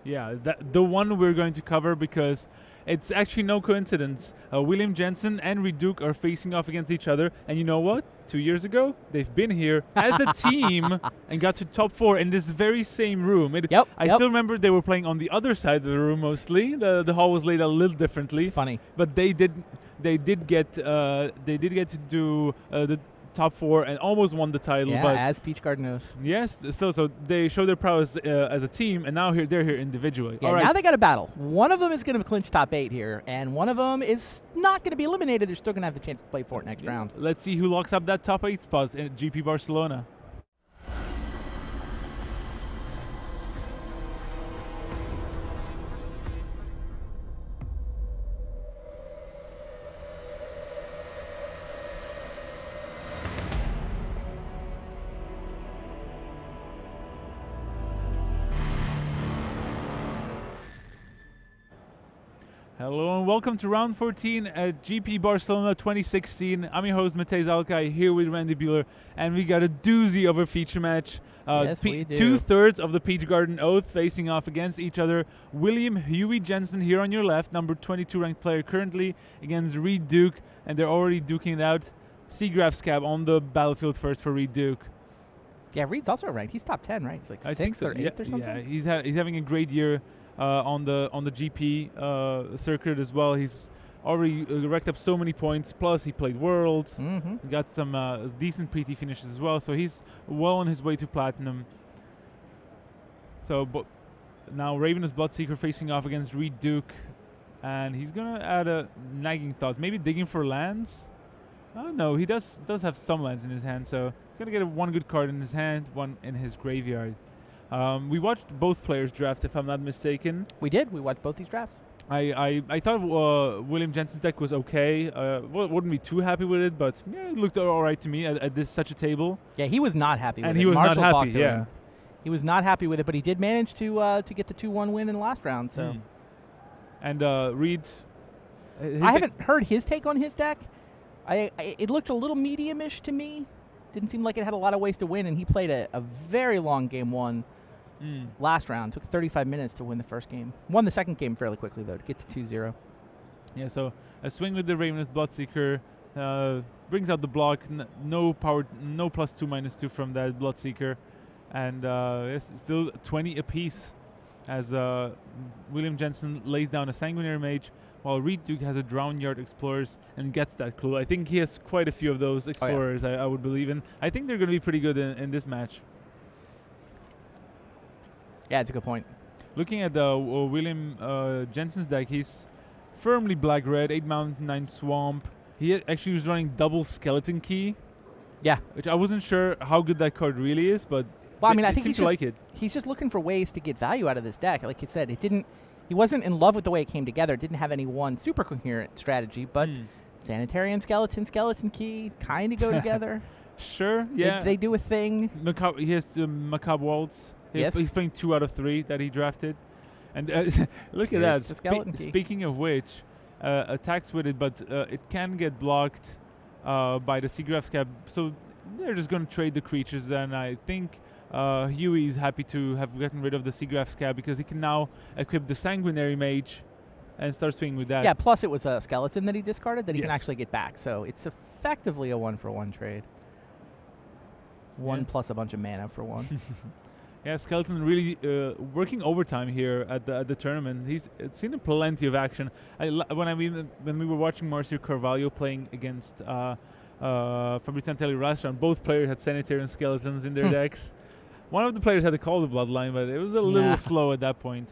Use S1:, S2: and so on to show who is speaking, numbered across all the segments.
S1: Yeah, the one we're going to cover because it's actually no coincidence. William Jensen and Reed Duke are facing off against each other, and you know what? 2 years ago, they've been here as a team and got to top 4 in this very same room. I still remember they were playing on the other side of the room mostly. The hall was laid out a little differently.
S2: Funny,
S1: but they did get to do the top 4 and almost won the title.
S2: Yeah,
S1: but
S2: as Peach Garden knows.
S1: Yes, still, so they showed their prowess as a team, and now they're here individually.
S2: Yeah,
S1: All right.
S2: now they got a battle. One of them is going to clinch top 8 here, and one of them is not going to be eliminated. They're still going to have the chance to play for it next round.
S1: Let's see who locks up that top 8 spot in GP Barcelona. Hello and welcome to round 14 at GP Barcelona 2016. I'm your host Matej Zalkai here with Randy Buehler, and we got a doozy of a feature match.
S2: Yes, we do.
S1: 2/3 of the Peach Garden Oath facing off against each other. William Huey Jensen here on your left, number 22 ranked player currently, against Reed Duke, and they're already duking it out. Seagraph's Cab on the battlefield first for Reed Duke.
S2: Yeah, Reed's also ranked. He's top 10, right? He's like 6th or 8th or something?
S1: Yeah, he's having a great year. On the GP circuit as well. He's already racked up so many points. Plus, he played Worlds.
S2: Mm-hmm.
S1: He got some decent PT finishes as well. So he's well on his way to platinum. So, but now Ravenous Bloodseeker facing off against Reed Duke, and he's gonna add a nagging thought. Maybe digging for lands. Oh no, he does have some lands in his hand. So he's gonna get one good card in his hand, one in his graveyard. We watched both players draft, if I'm not mistaken.
S2: We did. We watched both these drafts.
S1: I thought William Jensen's deck was okay. Wouldn't be too happy with it, but yeah, it looked all right to me at such a table.
S2: Yeah, he was not happy with it.
S1: And he was
S2: Marshall
S1: not
S2: talked
S1: happy,
S2: to
S1: yeah.
S2: him. He was not happy with it, but he did manage to get the 2-1 win in the last round. So,
S1: And Reed,
S2: I haven't heard his take on his deck. It looked a little medium-ish to me. Didn't seem like it had a lot of ways to win, and he played a very long game one. Last round. Took 35 minutes to win the first game. Won the second game fairly quickly, though, to get to 2-0.
S1: Yeah, so a swing with the Ravenous Bloodseeker brings out the block. No power, no +2/-2 from that Bloodseeker. And it's still 20 apiece as William Jensen lays down a Sanguinary Mage, while Reed Duke has a Drown Yard Explorers and gets that clue. I think he has quite a few of those Explorers, I would believe. And I think they're going to be pretty good in this match.
S2: Yeah, it's a good point.
S1: Looking at William Jensen's deck, he's firmly black-red, 8 Mountain, 9 Swamp. He actually was running double Skeleton Key.
S2: Yeah.
S1: Which I wasn't sure how good that card really is, but
S2: well, I mean, I think
S1: he's
S2: just looking for ways to get value out of this deck. Like you said, he wasn't in love with the way it came together. It didn't have any one super coherent strategy, but Sanitarium Skeleton Key kind of go together.
S1: Sure, yeah.
S2: They do a thing.
S1: He has the Macabre Waltz. He's playing 2 out of 3 that he drafted. And look at that. Speaking of which, attacks with it, but it can get blocked by the Seagraph's Cab. So they're just going to trade the creatures. Then I think Huey is happy to have gotten rid of the Seagraph's Cab because he can now equip the Sanguinary Mage and start swinging with that.
S2: Yeah, plus it was a skeleton that he discarded that he can actually get back. So it's effectively a 1-for-1 trade. One plus a bunch of mana for one.
S1: Yeah, Skeleton really working overtime here at the tournament. He's seen plenty of action. When we were watching Marcio Carvalho playing against Fabrizio Antelli last round, both players had Sanitarian Skeletons in their decks. One of the players had to call the Bloodline, but it was a little slow at that point.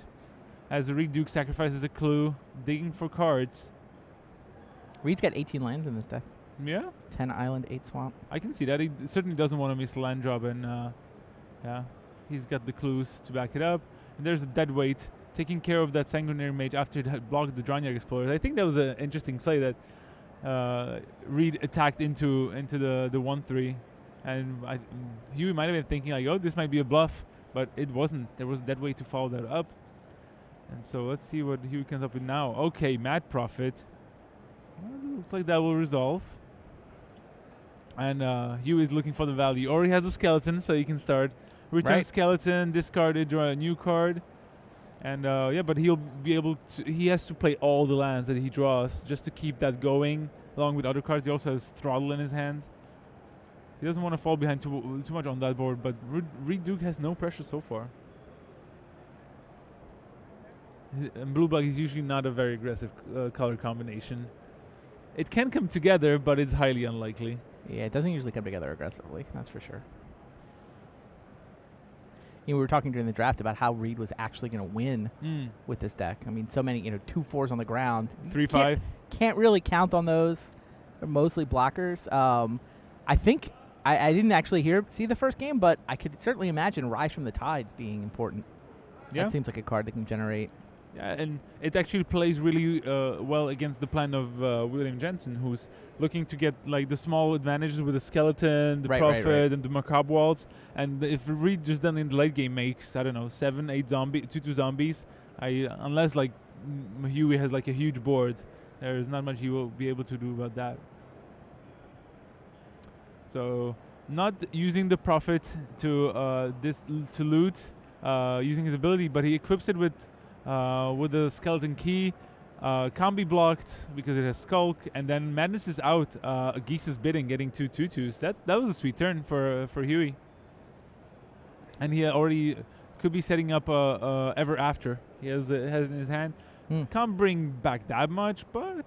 S1: As Reed Duke sacrifices a clue, digging for cards.
S2: Reed's got 18 lands in this deck.
S1: Yeah.
S2: 10 island, 8 swamp.
S1: I can see that. He certainly doesn't want to miss land drop, and he's got the clues to back it up. And there's a dead weight taking care of that Sanguinary Mage after it had blocked the Dranyard Explorers. I think that was an interesting play that Reed attacked into the 1/3, and Huey might have been thinking like, oh, this might be a bluff, but it wasn't. There was a dead weight to follow that up. And so let's see what Huey comes up with now. Okay, Mad Prophet. Well, looks like that will resolve. And Huey is looking for the value. Already has a skeleton, so you can start. Return skeleton, discard it, draw a new card. And yeah, but he'll be able to. He has to play all the lands that he draws just to keep that going, along with other cards. He also has Throttle in his hand. He doesn't want to fall behind too much on that board, but Reed Duke has no pressure so far. And blue-black is usually not a very aggressive color combination. It can come together, but it's highly unlikely.
S2: Yeah, it doesn't usually come together aggressively, that's for sure. We were talking during the draft about how Reed was actually going to win with this deck. I mean, so many, 2-4s on the ground.
S1: 3-5.
S2: Can't really count on those. They're mostly blockers. I think I didn't actually see the first game, but I could certainly imagine Rise from the Tides being important.
S1: Yeah.
S2: That seems like a card that can generate.
S1: Yeah, and it actually plays really well against the plan of William Jensen, who's looking to get like the small advantages with the skeleton, the Prophet, and the Macabre Waltz. And if Reed just then in the late game makes, I don't know, 7-8 2/2 zombies, unless like Huey has like a huge board, there's not much he will be able to do about that. So not using the Prophet to loot, using his ability, but he equips it with the Skeleton Key. Can't be blocked because it has Skulk, and then Madness is out. Geese's Bidding getting 2 2/2s. That was a sweet turn for Huey. And he already could be setting up Ever After. He has it in his hand. Can't bring back that much, but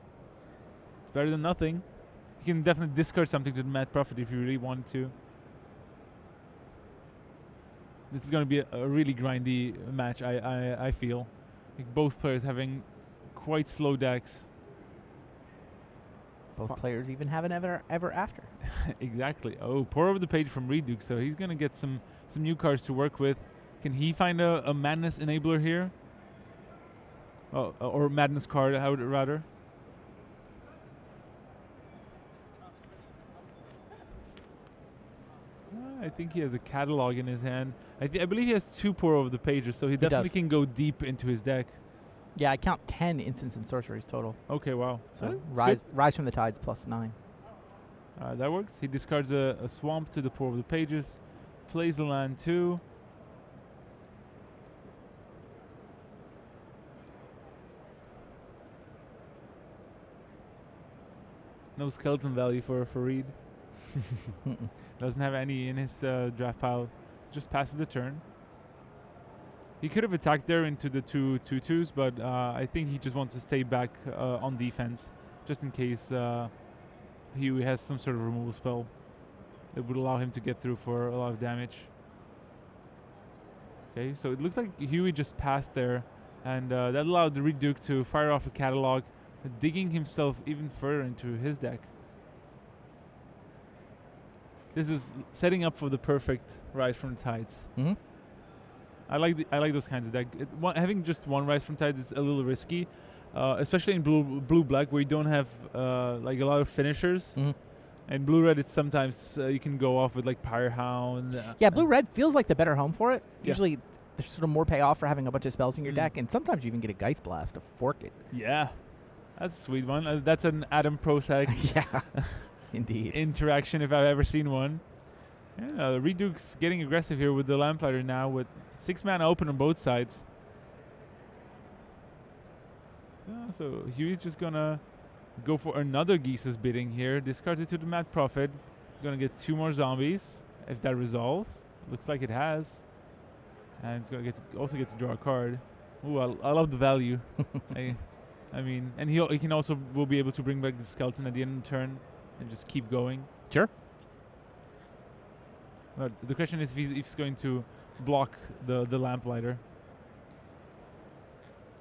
S1: it's better than nothing. He can definitely discard something to the Mad Prophet if you really want to. This is going to be a really grindy match, I feel. Like both players having quite slow decks.
S2: Both players even have an Ever After.
S1: Exactly. Oh, pour over the page from Reed Duke, so he's going to get some new cards to work with. Can he find a Madness enabler here? Oh, or Madness card, rather. I think he has a catalog in his hand. I believe he has 2 pour over the pages, so he definitely can go deep into his deck.
S2: Yeah, I count 10 instants and sorceries total.
S1: Okay, wow.
S2: So Rise from the Tides +9.
S1: That works. He discards a Swamp to the pour over the pages, plays the land too. No skeleton value for Reed. Doesn't have any in his draft pile. Just passes the turn. He could have attacked there into the 2 2/2s, but I think he just wants to stay back on defense, just in case he has some sort of removal spell that would allow him to get through for a lot of damage. Okay, so it looks like Huey just passed there, and that allowed the Reed Duke to fire off a catalog, digging himself even further into his deck. This is setting up for the perfect Rise from the Tides.
S2: Mm-hmm.
S1: I like those kinds of decks. Having just one Rise from Tides is a little risky, especially in blue-black where you don't have like a lot of finishers.
S2: Mm-hmm.
S1: And blue-red, it's sometimes you can go off with like Pyrehound.
S2: Yeah, blue-red feels like the better home for it. Yeah. Usually there's sort of more payoff for having a bunch of spells in your deck, and sometimes you even get a Geist Blast to fork it.
S1: Yeah, that's a sweet one. That's an Adam Prosac
S2: yeah, indeed
S1: interaction if I've ever seen one. Yeah, Reed Duke's getting aggressive here with the Lamplighter now with 6 mana open on both sides. So Huey's just gonna go for another Geese's Bidding here. Discard it to the Mad Prophet. Gonna get 2 more zombies if that resolves. Looks like it has. And it's gonna also get to draw a card. Ooh, I love the value. I mean, and he can also will be able to bring back the skeleton at the end of the turn and just keep going.
S2: Sure.
S1: But the question is if he's going to block the Lamplighter.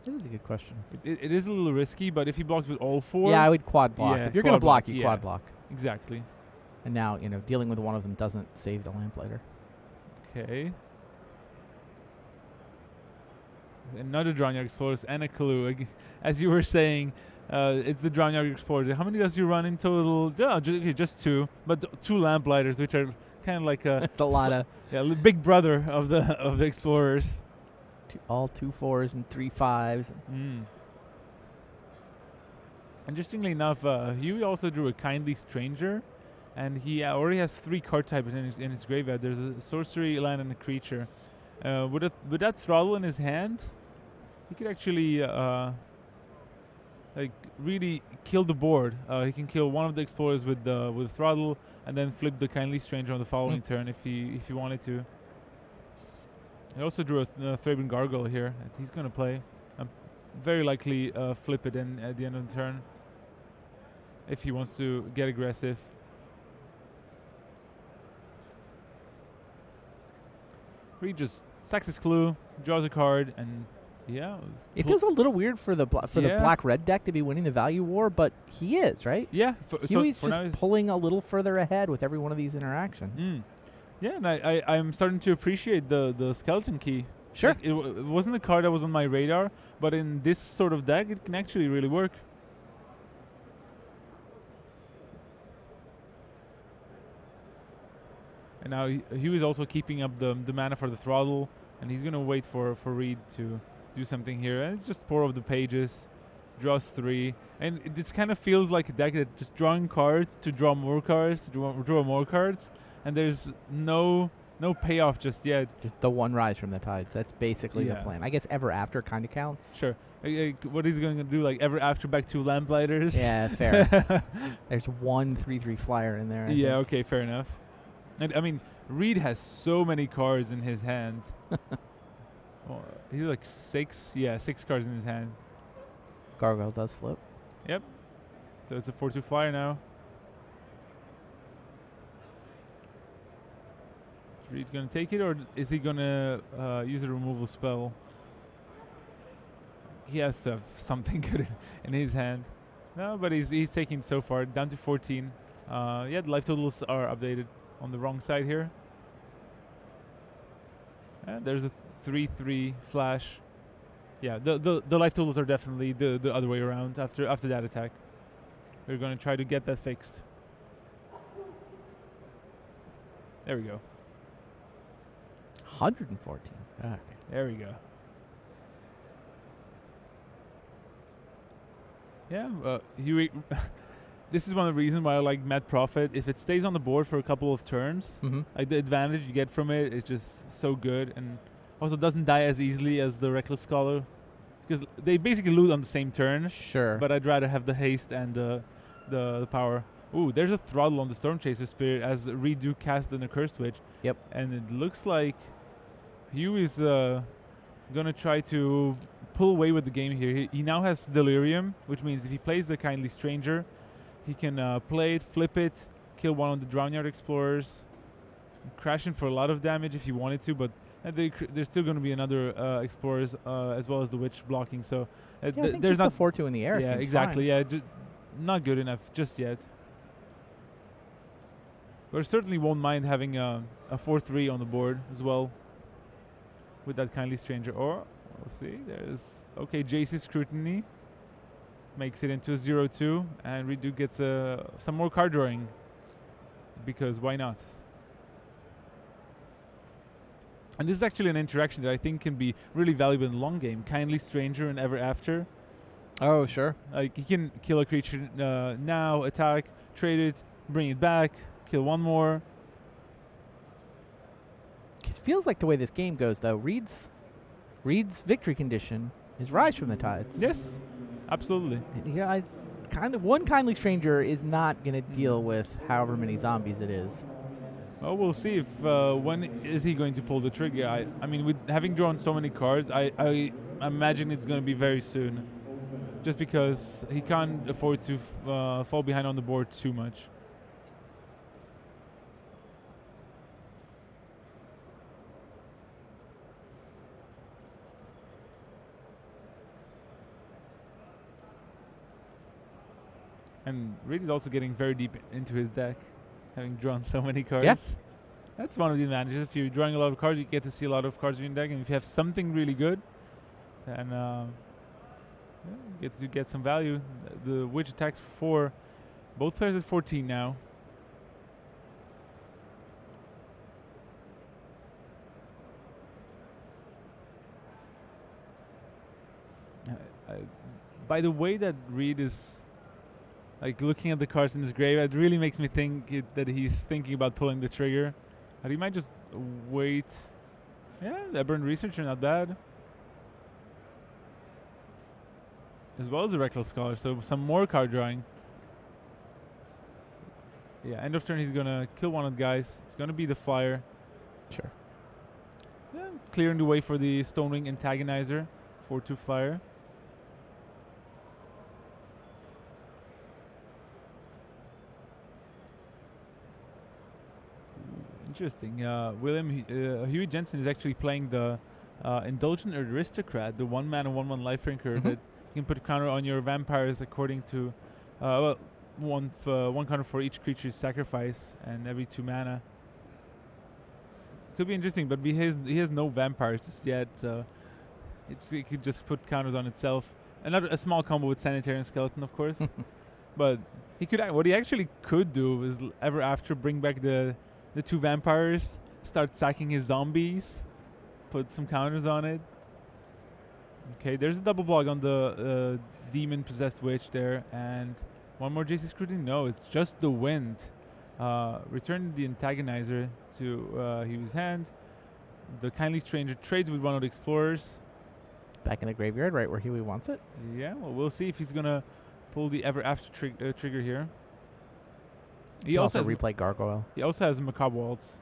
S2: That is a good question.
S1: It is a little risky, but if he blocks with all 4...
S2: Yeah, I would quad block.
S1: Yeah,
S2: if you're going to block, you quad block.
S1: Exactly.
S2: And now, dealing with one of them doesn't save the Lamplighter.
S1: Okay. Another Drownyard Explorers and a clue. As you were saying, it's the Drownyard Explorers. How many does you run in total? Just 2, but 2 Lamplighters, which are kind of like a...
S2: It's a lot of...
S1: Yeah, big brother of the Explorers.
S2: All 2 4s and 3 5s.
S1: Interestingly enough, Huey also drew a Kindly Stranger, and he already has 3 card types in his graveyard. There's a sorcery, land, and a creature. With that Throttle in his hand, he could actually like really kill the board. He can kill one of the explorers with throttle, and then flip the Kindly Stranger on the following turn if he wanted to. He also drew a Thraben Gargoyle here that he's going to play. Very likely flip it in at the end of the turn if he wants to get aggressive. Reed just sacks his clue, draws a card, and
S2: it feels a little weird for the black-red deck to be winning the value war, but he is, right?
S1: Yeah.
S2: Huey's just pulling a little further ahead with every one of these interactions.
S1: Yeah, and I'm starting to appreciate the skeleton key.
S2: Sure.
S1: Like it wasn't a card that was on my radar, but in this sort of deck, it can actually really work. And now he was also keeping up the mana for the throttle, and he's going to wait for Reed to do something here. And it's just 4 of the pages, draws 3. And this kind of feels like a deck that just drawing cards to draw more cards, to draw more cards. And there's no payoff just yet.
S2: Just the one rise from the tides. That's basically the plan. I guess ever after kind of counts.
S1: Sure. What he's going to do, like ever after back to Lamplighters?
S2: Yeah, fair. There's one 3/3 flyer in there. I think.
S1: Okay, fair enough. And I mean, Reed has so many cards in his hand. He's like 6. Yeah, 6 cards in his hand.
S2: Gargoyle does flip.
S1: Yep. So it's a 4/2 flyer now. Is Reed going to take it, or is he going to use a removal spell? He has to have something good in his hand. No, but he's taking it so far, down to 14. The life totals are updated on the wrong side here. And there's a 3/3 flash. Yeah, the life totals are definitely the other way around after that attack. We're going to try to get that fixed. There we go.
S2: 114. Okay.
S1: There we go. Yeah, Huey. This is one of the reasons why I like Mad Prophet. If it stays on the board for a couple of turns, like the advantage you get from it is just so good, and also doesn't die as easily as the Reckless Scholar, because they basically loot on the same turn.
S2: Sure.
S1: But I'd rather have the haste and the power. Ooh, there's a throttle on the Stormchaser Spirit as Redo cast an Accursed Witch.
S2: Yep.
S1: And it looks like Huey's gonna try to pull away with the game here. He now has Delirium, which means if he plays the Kindly Stranger, he can play it, flip it, kill one of the Drownyard Explorers, crash in for a lot of damage if he wanted to, but there's still going to be another Explorers as well as the Witch blocking. So
S2: I think there's not the 4/2 in the air.
S1: Yeah,
S2: seems
S1: exactly.
S2: Fine.
S1: Yeah, not good enough just yet. But I certainly won't mind having a 4/3 on the board as well with that Kindly Stranger. Or we'll see. There's Jace's Scrutiny. Makes it into a 0/2, and Redo gets some more card drawing, because why not? And this is actually an interaction that I think can be really valuable in the long game. Kindly Stranger and Ever After.
S2: Oh, sure.
S1: Like he can kill a creature now, attack, trade it, bring it back, kill one more.
S2: It feels like the way this game goes, though. Reed's victory condition is Rise from the Tides.
S1: Yes. Absolutely.
S2: Yeah, one Kindly Stranger is not going to deal with however many zombies it is.
S1: Well, we'll see if when is he going to pull the trigger. I mean, with having drawn so many cards, I imagine it's going to be very soon, just because he can't afford to fall behind on the board too much. And Reed is also getting very deep into his deck, having drawn so many cards.
S2: Yes.
S1: That's one of the advantages. If you're drawing a lot of cards, you get to see a lot of cards in your deck. And if you have something really good, then you get some value. The Witch attacks for both players at 14 now. By the way that Reed is like looking at the cards in his graveyard, really makes me think that he's thinking about pulling the trigger. And he might just wait. Yeah, the Aberrant Researcher, not bad. as well as a Reckless Scholar, so some more card drawing. Yeah, end of turn he's gonna kill one of the guys. It's gonna be the flyer.
S2: Sure.
S1: Yeah, clearing the way for the Stonewing Antagonizer, 4/2 flyer. Interesting. Huey Jensen is actually playing the Indulgent Aristocrat, the 1-mana 1/1 lifelinker that you can put a counter on your vampires according to one counter for each creature's sacrifice and every 2 mana. Could be interesting, but he has no vampires just yet, so it could just put counters on itself. Another a small combo with Sanitarian Skeleton, of course. But what he actually could do is ever after bring back the 2 vampires, start sacking his zombies, put some counters on it. Okay, there's a double block on the Demon Possessed Witch there, and one more JC Scrutiny. No, it's just the Wind. Return the Antagonizer to Huey's hand. The Kindly Stranger trades with one of the Explorers.
S2: Back in the graveyard, right where Huey wants it.
S1: Yeah, well, we'll see if he's gonna pull the Ever After trigger here.
S2: He also replay Gargoyle.
S1: He also has Macabre Waltz.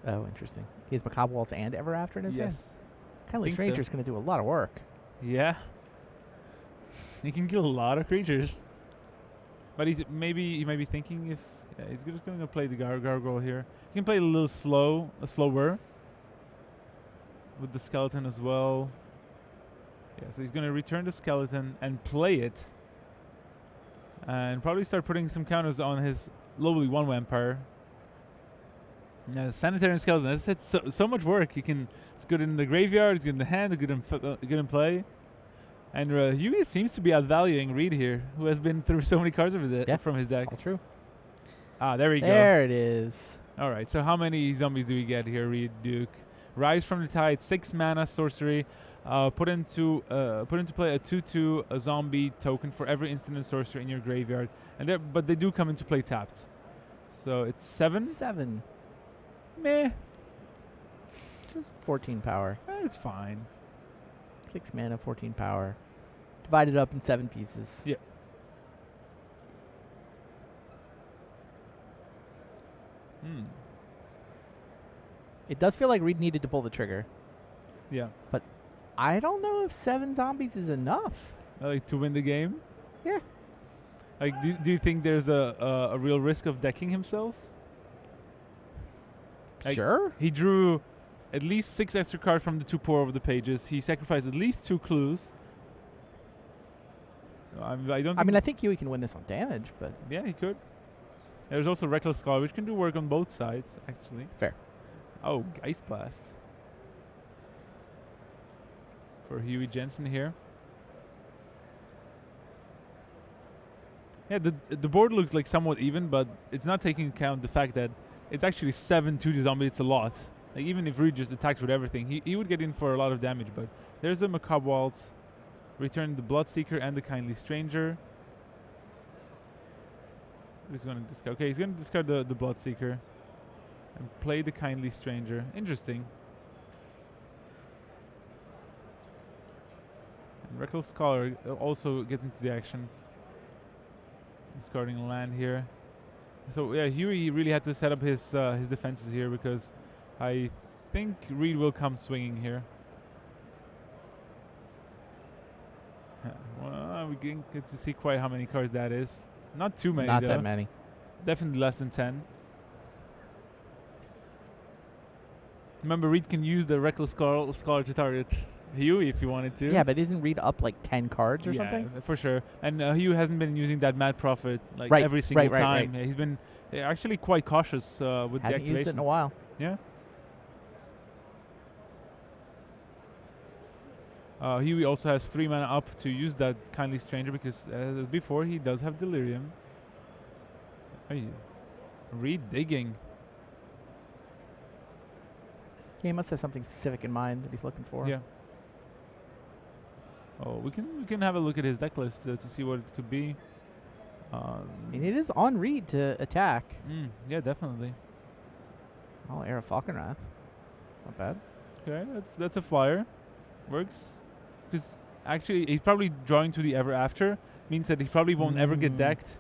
S2: Oh, interesting. He has Macabre Waltz and Ever After in his hand?
S1: Yes.
S2: Kindly Stranger's going to do a lot of work.
S1: Yeah. He can kill a lot of creatures. But he might be thinking if he's just going to play the Gargoyle here. He can play a little slower. With the skeleton as well. Yeah, so he's going to return the skeleton and play it. And probably start putting some counters on his lowly 1 vampire. Yeah, Sanitarian Skeleton. It's so much work. It's good in the graveyard. It's good in the hand. It's good in play. And Huey seems to be outvaluing Reed here, who has been through so many cards from his deck.
S2: All true.
S1: There we go.
S2: There it is.
S1: All right. So how many zombies do we get here, Reed Duke? Rise from the Tide, 6 mana sorcery. Put into play a 2/2 a zombie token for every instant and sorcery in your graveyard, but they do come into play tapped. So it's 7.
S2: 7.
S1: Meh.
S2: Just 14 power.
S1: It's fine.
S2: 6 mana, 14 power. Divided up in 7 pieces.
S1: Yeah.
S2: It does feel like Reed needed to pull the trigger.
S1: Yeah.
S2: But I don't know if 7 zombies is enough.
S1: Like to win the game?
S2: Yeah.
S1: Like, do you think there's a real risk of decking himself? Like,
S2: sure.
S1: He drew at least 6 extra cards from the 2 pour over the pages. He sacrificed at least 2 clues. I
S2: think Huey can win this on damage, but
S1: yeah, he could. There's also Reckless Scholar, which can do work on both sides, actually.
S2: Fair.
S1: Oh, Geist Blast. For Huey Jensen here. Yeah, the board looks like somewhat even, but it's not taking into account the fact that it's actually 7 to the zombie. It's a lot. Like, even if Reed just attacks with everything, he would get in for a lot of damage. But there's a Macabre Waltz. Return the Bloodseeker and the Kindly Stranger. He's going to discard. Okay, he's going to discard the Bloodseeker and play the Kindly Stranger. Interesting. And Reckless Scholar also gets into the action. Discarding a land here. So yeah, Huey really had to set up his defenses here because I think Reed will come swinging here. Well, we can get to see quite how many cards that is. Not too many.
S2: Not
S1: though.
S2: that many.
S1: Definitely less than 10. Remember, Reed can use the Reckless Scholar to target Huey if you wanted to.
S2: Yeah, but isn't Reed up like 10 cards or something?
S1: Yeah, for sure. And Huey hasn't been using that Mad Prophet every single time.
S2: Right.
S1: Yeah, he's been actually quite cautious with the activation.
S2: Hasn't used it in a while.
S1: Yeah. Huey also has 3 mana up to use that Kindly Stranger because before he does have Delirium. Hey, Reed digging.
S2: He must have something specific in mind that he's looking for.
S1: Yeah. Oh, we can have a look at his deck list to see what it could be.
S2: And it is on Reed to attack.
S1: Yeah, definitely.
S2: Oh, Era Falconwrath. Not bad.
S1: Okay, that's a flyer. Works. Because actually, he's probably drawing to the ever after. Means that he probably won't ever get decked.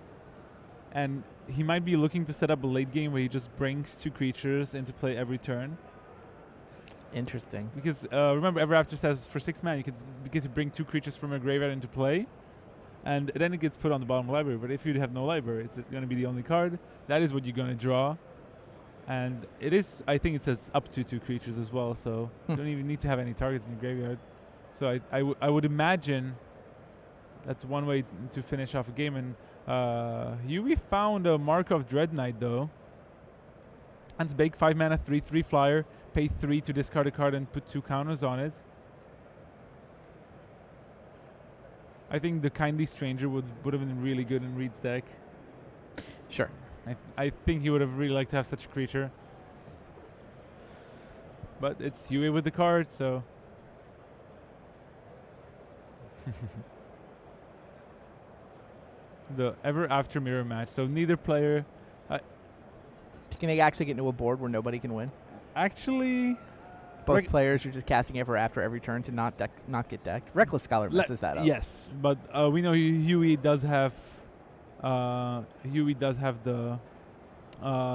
S1: And he might be looking to set up a late game where he just brings 2 creatures into play every turn.
S2: Interesting.
S1: Because remember, ever after says for 6 mana you get to bring 2 creatures from your graveyard into play. And then it gets put on the bottom of the library. But if you have no library, it's going to be the only card. That is what you're going to draw. And it is, I think it says up to 2 creatures as well. So you don't even need to have any targets in your graveyard. So I would imagine that's one way to finish off a game. And Huey found a Markov Dread Knight though. Hans Bake, 5 mana, 3/3 flyer. Pay 3 to discard a card and put 2 counters on it. I think the Kindly Stranger would have been really good in Reed's deck.
S2: Sure.
S1: I think he would have really liked to have such a creature. But it's Huey with the card, so... the ever after mirror match. So neither player...
S2: Can they actually get into a board where nobody can win?
S1: Actually...
S2: Both players are just casting ever after every turn to not get decked. Reckless Scholar messes that up.
S1: Yes, but we know Huey does have the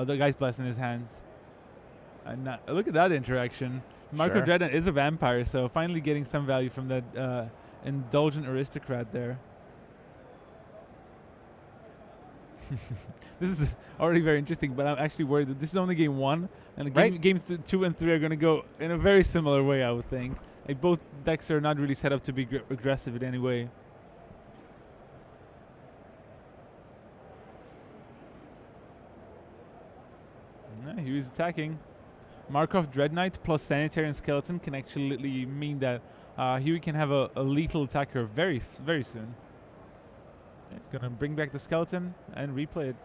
S1: Geist Blast in his hands. And look at that interaction. Marco Dreadnought is a vampire, so finally getting some value from that Indulgent Aristocrat there. This is already very interesting, but I'm actually worried that this is only game 1, and game 2 and 3 are going to go in a very similar way, I would think. Like both decks are not really set up to be aggressive in any way. He was attacking. Markov Dread Knight plus Sanitarian Skeleton can actually mean that Huey can have a lethal attacker very soon. It's going to bring back the skeleton and replay it.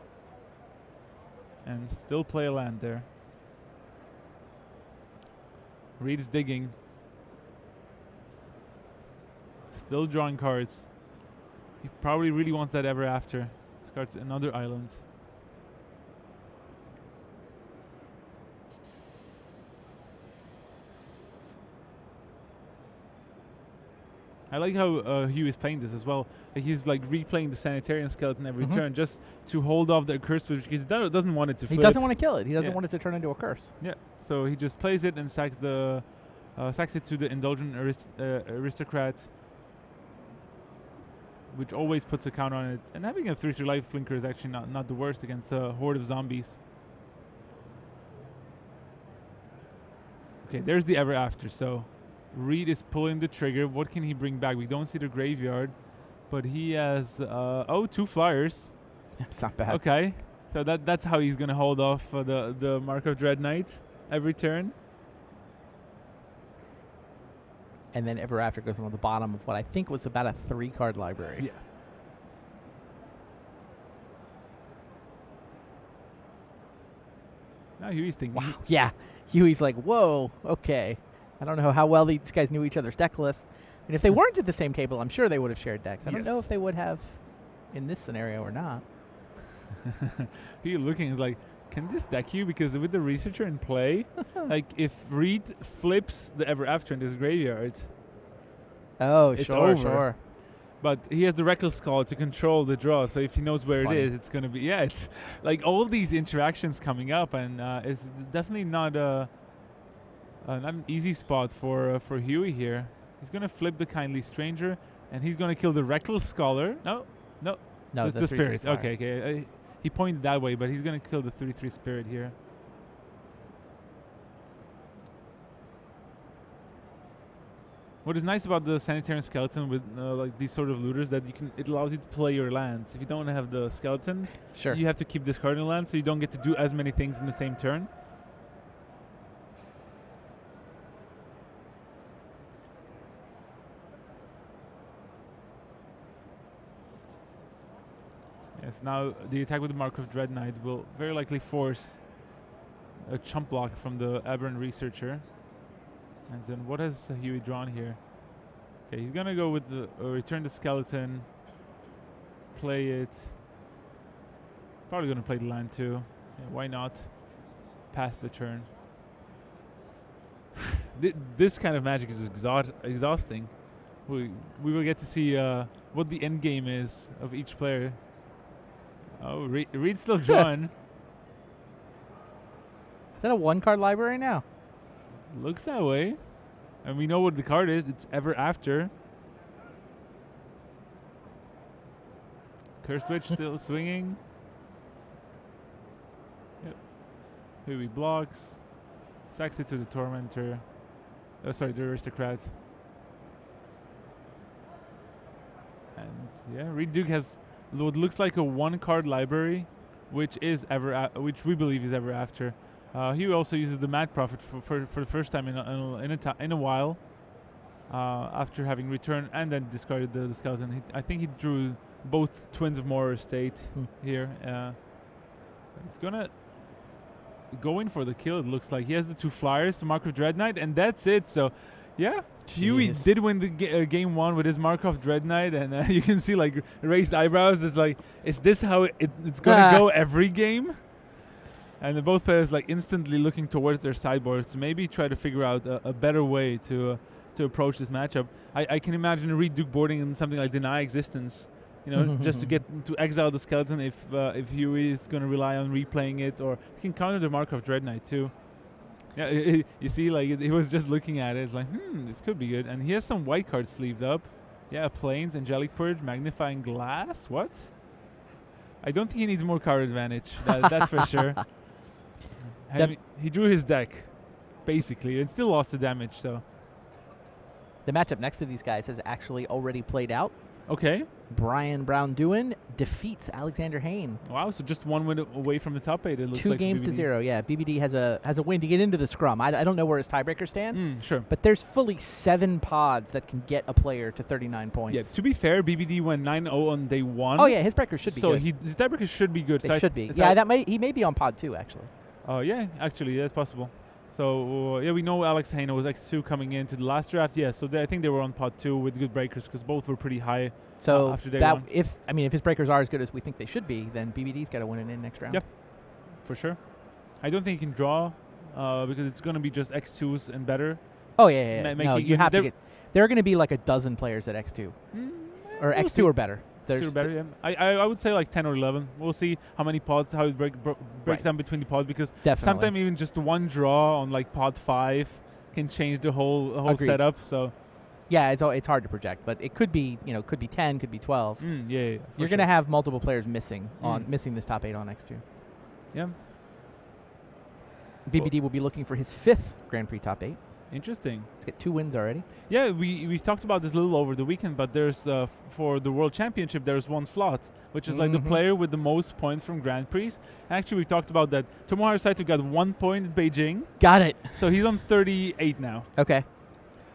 S1: And still play a land there. Reed is digging. Still drawing cards. He probably really wants that ever after. Discards another island. I like how Hugh is playing this as well. Like he's like replaying the Sanitarian Skeleton every turn just to hold off the curse, because he doesn't want it to flip.
S2: He doesn't want to kill it. He doesn't want it to turn into a curse.
S1: Yeah. So he just plays it and sacks it to the Indulgent Aristocrat, which always puts a count on it. And having a 3/3 life flinker is actually not the worst against a horde of zombies. Okay, there's the ever after. So Reed is pulling the trigger. What can he bring back? We don't see the graveyard, but he has 2 flyers.
S2: That's not bad.
S1: Okay, so that's how he's gonna hold off the Markov Dread Knight every turn.
S2: And then ever after goes on the bottom of what I think was about a 3-card library.
S1: Yeah. Now Huey's thinking.
S2: Wow. Yeah. Huey's like, whoa. Okay. I don't know how well these guys knew each other's deck lists. And if they weren't at the same table, I'm sure they would have shared decks. I don't know if they would have in this scenario or not.
S1: He looking is like, can this deck you? Because with the researcher in play, like if Reed flips the ever after in this graveyard, it's over. But he has the Reckless Call to control the draw, so if he knows where it is, it's going to be... it's like all these interactions coming up, and it's definitely not an easy spot for Huey here. He's going to flip the Kindly Stranger, and he's going to kill the Reckless Scholar. No, the Spirit. Okay. He pointed that way, but he's going to kill the 3/3 Spirit here. What is nice about the Sanitarian Skeleton with like these sort of looters, that it allows you to play your lands. If you don't have the skeleton, you have to keep discarding lands, so you don't get to do as many things in the same turn. Yes, now the attack with the Markov Dread Knight will very likely force a chump block from the Aberrant Researcher. And then what has Huey drawn here? Okay, he's gonna go with the return the skeleton, play it. Probably gonna play the land too. Yeah, why not? Pass the turn. This kind of magic is exhausting. we will get to see what the end game is of each player. Oh, Reed's still drawing.
S2: Is that a 1-card library now?
S1: Looks that way. And we know what the card is. It's Ever After. Curse Witch still swinging. Yep. Huey blocks. Sacks it to the Tormentor. Sorry, the Aristocrat. And yeah, Reed Duke has what looks like a 1-card library, which is which we believe is Ever After. He also uses the Mad Prophet for the first time in a while, after having returned and then discarded the skeleton. I think he drew both Twins of Morar Estate here. He's gonna go in for the kill. It looks like he has the 2 flyers to Mark of Dread Knight, and that's it. So, yeah, Huey did win the game 1 with his Markov Dread Knight, and you can see like raised eyebrows. It's like, is this how it's gonna go every game? And both players like instantly looking towards their sideboards to maybe try to figure out a better way to approach this matchup. I can imagine Reed Duke boarding in something like Deny Existence, just to get to exile the skeleton if Huey is going to rely on replaying it, or he can counter the Markov Dread Knight too. Yeah, you see, like he was just looking at it. It's like, this could be good. And he has some white cards sleeved up. Yeah, Plains, Angelic Purge, Magnifying Glass. What? I don't think he needs more card advantage. That's for sure. He drew his deck, basically, and still lost the damage. So
S2: the matchup next to these guys has actually already played out.
S1: Okay.
S2: Brian Brown-Duin defeats Alexander Hayne.
S1: Wow, so just 1 win away from the top 8. It looks
S2: 2
S1: like
S2: games to 0. Yeah, BBD has a win to get into the scrum. I don't know where his tiebreakers stand.
S1: Sure.
S2: But there's fully 7 pods that can get a player to 39 points.
S1: Yeah, to be fair, BBD went 9-0 on day 1.
S2: Oh yeah, his breakers should be good.
S1: So his tiebreakers should be good.
S2: They should be. Yeah, he may be on pod 2 actually.
S1: Yeah, actually, that's possible. So, we know Alex Hayne was X2 coming into the last draft. Yeah, so I think they were on pod 2 with good breakers because both were pretty high after day 1.
S2: If his breakers are as good as we think they should be, then BBD's got to win it in next round.
S1: Yep, for sure. I don't think he can draw because it's going to be just X2s and better.
S2: Oh, yeah. No, you have to get... There are going to be like a dozen players at X2. Or X2 or better.
S1: Better, yeah. I would say like 10 or 11. We'll see how many pods, how it breaks down between the pods, because sometimes even just 1 draw on like pod 5 can change the whole setup. So
S2: yeah, it's hard to project, but it could be 10, could be 12.
S1: Yeah,
S2: you're going to have multiple players missing this top 8 on X2.
S1: Yeah.
S2: BBD will be looking for his 5th Grand Prix top 8.
S1: Interesting.
S2: Let's get 2 wins already.
S1: Yeah, we talked about this a little over the weekend, but there's for the World Championship there's 1 slot, which is like the player with the most points from Grand Prix. Actually, we talked about that. Tomohiro Saito got 1 point at Beijing.
S2: Got it.
S1: So he's on 38 now.
S2: Okay.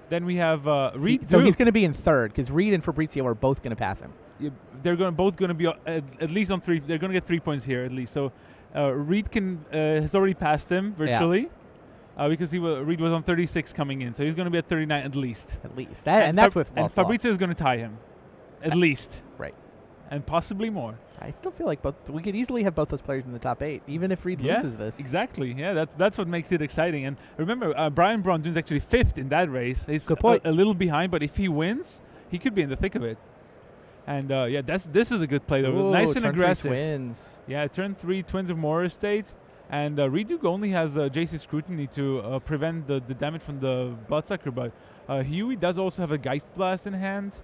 S1: Then we have Reed.
S2: So he's going to be in 3rd because Reed and Fabrizio are both going to pass him.
S1: Yeah, they're both going to be at least on 3. They're going to get 3 points here at least. So Reed has already passed him virtually. Yeah. Because Reed was on 36 coming in, so he's going to be at 39 at least.
S2: At least, that's with
S1: and Fabrizio is going to tie him, at least.
S2: Right.
S1: And possibly more.
S2: I still feel like we could easily have both those players in the top 8, even if Reed loses this.
S1: Exactly. Yeah, that's what makes it exciting. And remember, Brian Brown-Duin's actually 5th in that race. He's
S2: good point.
S1: A little behind, but if he wins, he could be in the thick of it. And this is a good play though.
S2: Ooh,
S1: nice and aggressive.
S2: Twins.
S1: Yeah, turn 3 Twins of Morar Estate. And Reed Duke only has JC Scrutiny to prevent the damage from the Bloodsucker, but Huey does also have a Geist Blast in hand,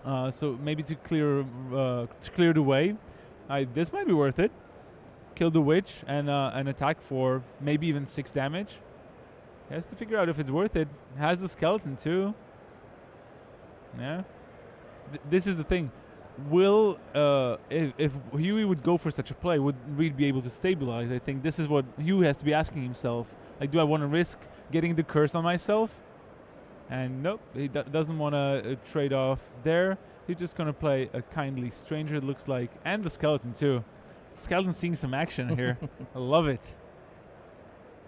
S1: so maybe to clear the way. This might be worth it. Kill the Witch and an attack for maybe even 6 damage. He has to figure out if it's worth it. Has the skeleton too. Yeah. This is the thing. Will if Huey would go for such a play, would Reed be able to stabilize? I think this is what Huey has to be asking himself. Like, do I want to risk getting the curse on myself? And nope, he doesn't want to trade off there. He's just going to play a Kindly Stranger, it looks like, and the skeleton too. Skeleton seeing some action here. I love it.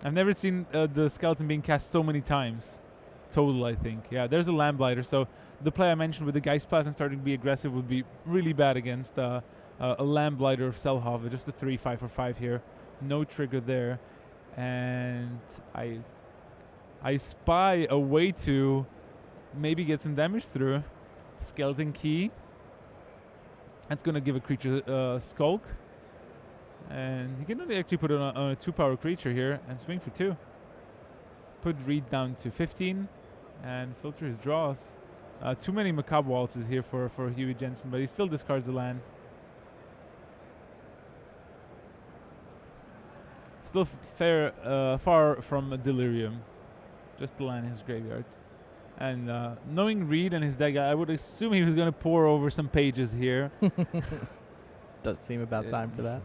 S1: I've never seen the skeleton being cast so many times. Total, I think. Yeah, there's a Lamblighter, so the play I mentioned with the Geist Blast and starting to be aggressive would be really bad against a Lamblighter of Selhov. Just a 3/5 for 5 here. No trigger there. And I spy a way to maybe get some damage through. Skeleton Key. That's going to give a creature Skulk. And he can only actually put it on a 2-power creature here and swing for 2. Put Reed down to 15 and filter his draws. Too many Macabre Waltzes here for Huey Jensen, but he still discards the land. Still far from a Delirium. Just the land in his graveyard. And knowing Reed and his deck, I would assume he was going to pour over some pages here.
S2: Does seem about time for that.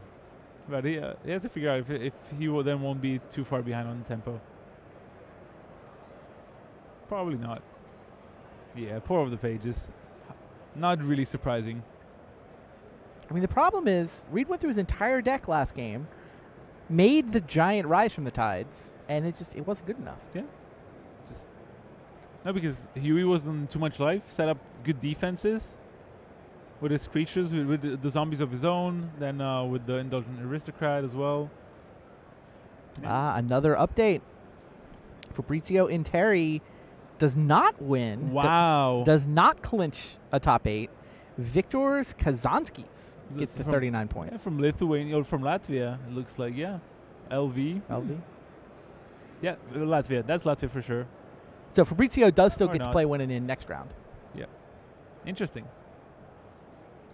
S1: But he has to figure out if he then won't be too far behind on the tempo. Probably not. Yeah, pour over the pages. Not really surprising.
S2: I mean, the problem is Reed went through his entire deck last game, made the giant rise from the tides, and it wasn't good enough.
S1: Yeah. No, because Huey wasn't too much life, set up good defenses with his creatures, with the zombies of his own, then with the Indulgent Aristocrat as well.
S2: Yeah. Another update. Fabrizio Interi does not win.
S1: Wow.
S2: Does not clinch a top 8. Viktor's Kazanskis gets to 39 points.
S1: Yeah, from Lithuania or from Latvia, it looks like, yeah. LV. Yeah, Latvia. That's Latvia for sure.
S2: So Fabrizio does still get to play winning in next round.
S1: Yeah. Interesting.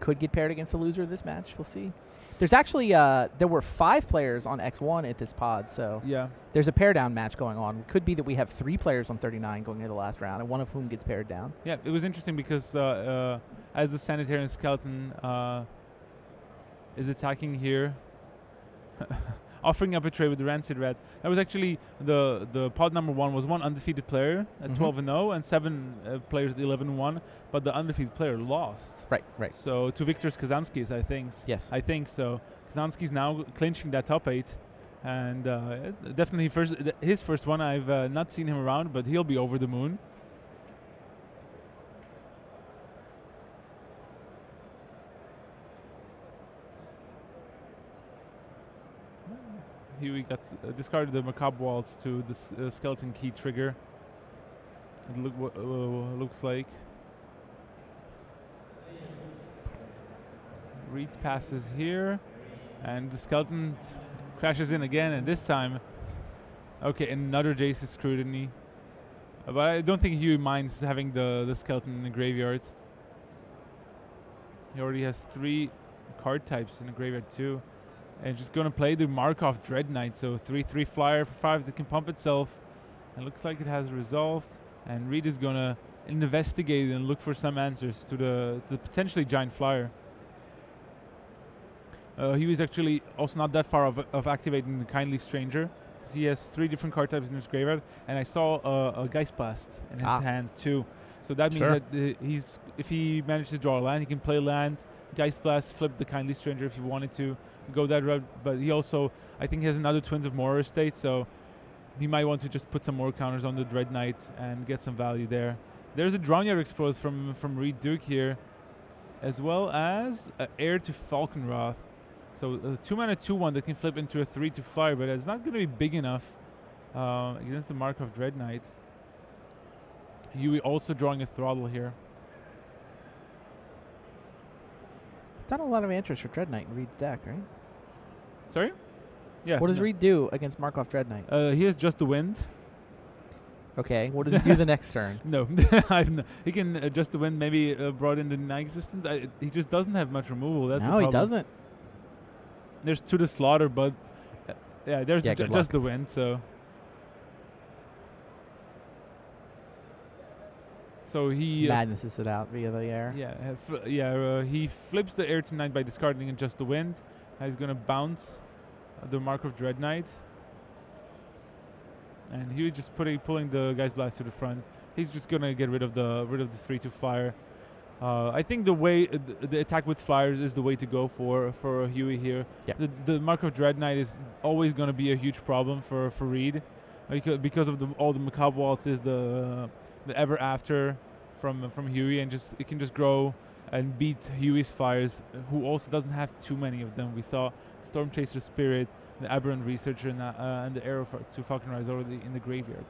S2: Could get paired against the loser of this match. We'll see. There's actually, there were 5 players on X1 at this pod, so
S1: yeah,
S2: there's a pair down match going on. Could be that we have 3 players on 39 going into the last round, and one of whom gets paired down. Yeah,
S1: it was interesting because as the Sanitarian Skeleton is attacking here, offering up a trade with the Rancid Rat. That was actually the pod number 1 was one undefeated player at 12-0 and 7 players at 11-1, but the undefeated player lost.
S2: Right.
S1: So to Viktor's Kazanskis, I think.
S2: Yes.
S1: I think so. Kazanskis now clinching that top 8, and definitely his first one. I've not seen him around, but he'll be over the moon. Here we got discarded the Macabre Waltz to the Skeleton Key trigger. It looks like. Reed passes here, and the Skeleton crashes in again, and this time, okay, another Jace's Scrutiny. But I don't think Huey minds having the Skeleton in the graveyard. He already has 3 card types in the graveyard too. And just going to play the Markov Dread Knight, so 3/3 flyer for 5 that can pump itself. And looks like it has resolved. And Reed is going to investigate and look for some answers to the potentially giant flyer. He was actually also not that far of activating the Kindly Stranger, because he has 3 different card types in his graveyard. And I saw a Geist Blast in his hand too. So that means that if he managed to draw a land, he can play land, Geist Blast, flip the Kindly Stranger if he wanted to. Go that route, but he also, I think, has another Twins of Morrow estate, so he might want to just put some more counters on the Dread Knight and get some value there. There's a Drownyard Explodes from Reed Duke here, as well as Heir to Falconwrath. So a 2-mana 2/1 that can flip into a 3 to flyer, but it's not going to be big enough against the Markov Dread Knight. Huey also drawing a Throttle here.
S2: It's not a lot of answers for Dread Knight in Reed's deck, right?
S1: Sorry? Yeah.
S2: What does Reed do against Markov Dread Knight?
S1: He has Just the Wind.
S2: Okay. What does he do the next turn?
S1: No. He can adjust the wind, maybe brought in the Night Existence. He just doesn't have much removal. That's the problem.
S2: No, he doesn't.
S1: There's To the Slaughter, but there's just the wind, so. So he
S2: madnesses it out via the air.
S1: He flips the Heir to Knight by discarding Just the Wind. He's gonna bounce the Markov Dread Knight, and he was just pulling the Geist Blast to the front. He's just gonna get rid of the 3 to flyer. I think the way the attack with flyers is the way to go for Huey here.
S2: Yeah.
S1: The Markov Dread Knight is always gonna be a huge problem for Reed, because of all the Macabre Waltzes, the Ever After from Huey, and it can just grow and beat Huey's flyers, who also doesn't have too many of them. We saw Storm Chaser Spirit, the Aberrant Researcher, and the Arrow to Falconrise already in the graveyard.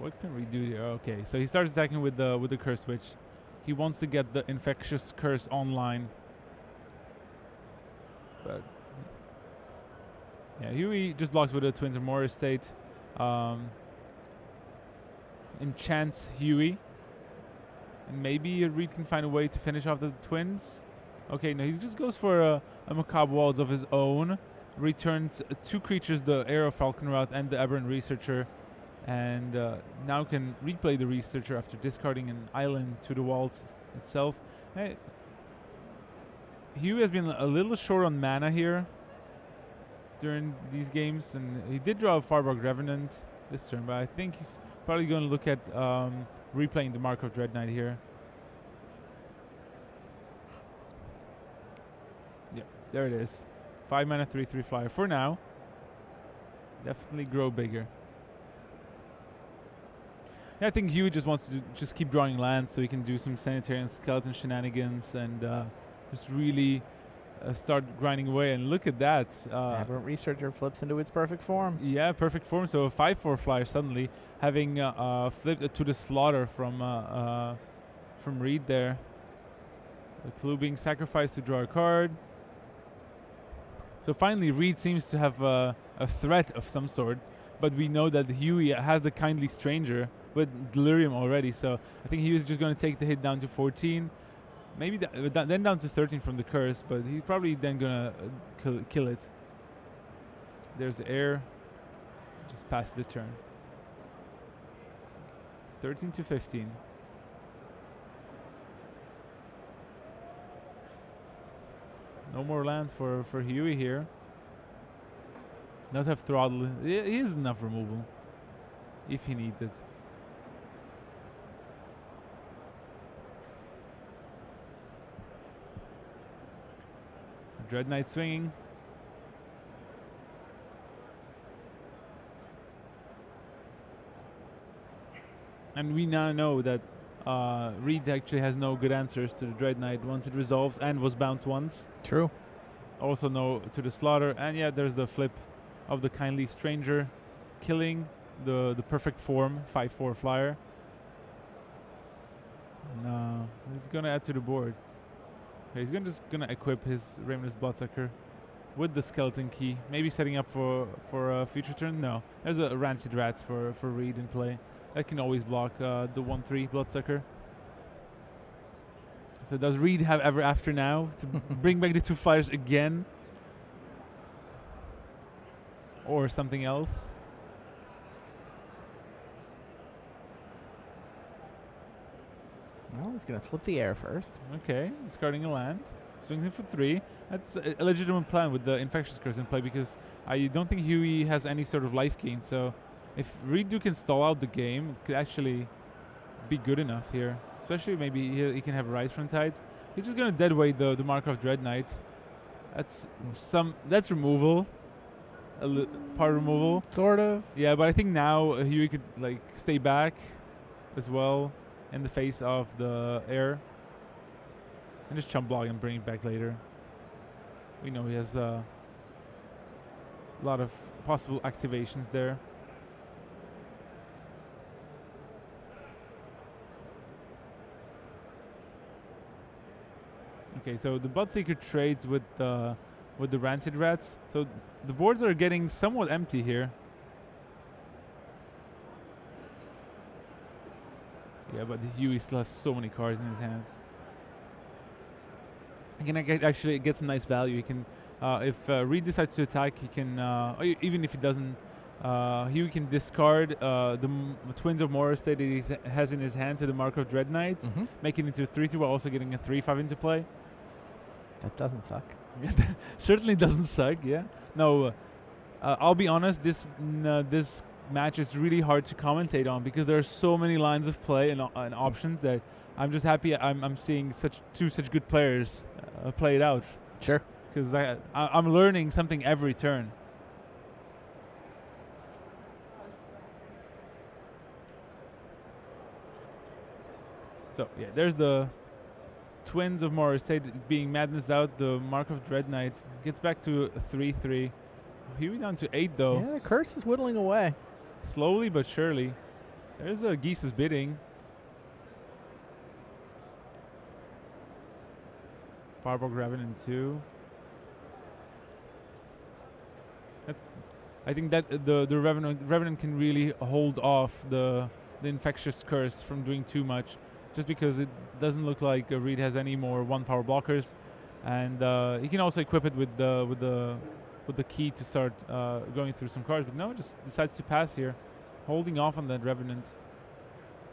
S1: What can we do here? Okay, so he starts attacking with the curse switch. He wants to get the infectious curse online. But yeah, Huey just blocks with the Twins of More Estate. Enchants Huey. And maybe Reed can find a way to finish off the Twins. Okay, no, he just goes for a Macabre Waltz of his own. Returns 2 creatures, the Arrow Falconrot and the Aberrant Researcher. And now can replay the Researcher after discarding an island to the waltz itself. Hey, Huey has been a little short on mana here during these games, and he did draw a Farbark Revenant this turn, but I think he's probably going to look at replaying the Mark of Dread Knight here. Yeah, there it is. 5 mana, 3/3 flyer for now. Definitely grow bigger. Yeah, I think Huey just wants to just keep drawing lands so he can do some Sanitary and Skeleton shenanigans and just really start grinding away. And look at that.
S2: Aberrant Researcher flips into its perfect form.
S1: Yeah, perfect form. So a 5/4 flyer suddenly having flipped to the Slaughter from Reed there. The clue being sacrificed to draw a card. So finally Reed seems to have a threat of some sort, but we know that Huey has the Kindly Stranger with Delirium already, so I think he was just going to take the hit down to 14, maybe then down to 13 from the curse, but he's probably then going to kill it. There's the air, just past the turn. 13 to 15. No more lands for Huey here. Does have Throttle. He is enough removal if he needs it. Dread Knight swinging. And we now know that Reed actually has no good answers to the Dread Knight once it resolves and was bound once.
S2: True.
S1: Also no to the Slaughter. And yeah, there's the flip of the Kindly Stranger, killing the perfect form, 5/4 flyer. No, he's gonna add to the board. Okay, he's just gonna equip his Ravenous Bloodsucker with the Skeleton Key. Maybe setting up for a future turn. No, there's a Rancid Rats for Reed in play. That can always block the 1/3 Bloodsucker. So does Reed have Ever After now to bring back the 2 flyers again? Or something else?
S2: Well, he's going to flip the air first.
S1: Okay, discarding a land. Swings in for 3. That's a legitimate plan with the Infectious Curse in play, because I don't think Huey has any sort of life gain. So if Reed can stall out the game, it could actually be good enough here. Especially maybe he can have Rise from Tides. He's just going to deadweight the Mark of Dread Knight. That's removal. Part removal.
S2: Sort of.
S1: Yeah, but I think now Huey could like stay back as well in the face of the air. And just chump block and bring it back later. We know he has a lot of possible activations there. Okay, so the Bloodseeker trades with the Rancid Rats. So the boards are getting somewhat empty here. Yeah, but Huey still has so many cards in his hand. He can actually get some nice value. He can, if Reed decides to attack, he can, even if he doesn't, Huey can discard the Twins of More Estate that he has in his hand to the Mark of Dread Knight, make it into a 3/3 while also getting a 3/5 into play.
S2: That doesn't suck.
S1: Certainly doesn't suck, yeah. No, I'll be honest, this match is really hard to commentate on because there are so many lines of play and options that I'm just happy I'm seeing such good players play it out.
S2: Sure.
S1: Because I'm learning something every turn. So, yeah, there's the Twins of More Estate being madnessed out. The Mark of Dread Knight gets back to a 3/3. Huey down to 8 though.
S2: Yeah, the curse is whittling away.
S1: Slowly but surely. There's a Geese's bidding. Farborg Revenant 2. I think that the Revenant can really hold off the Infectious Curse from doing too much, just because it doesn't look like Reed has any more 1-power blockers, and he can also equip it with the key to start going through some cards. But no, just decides to pass here, holding off on that Revenant.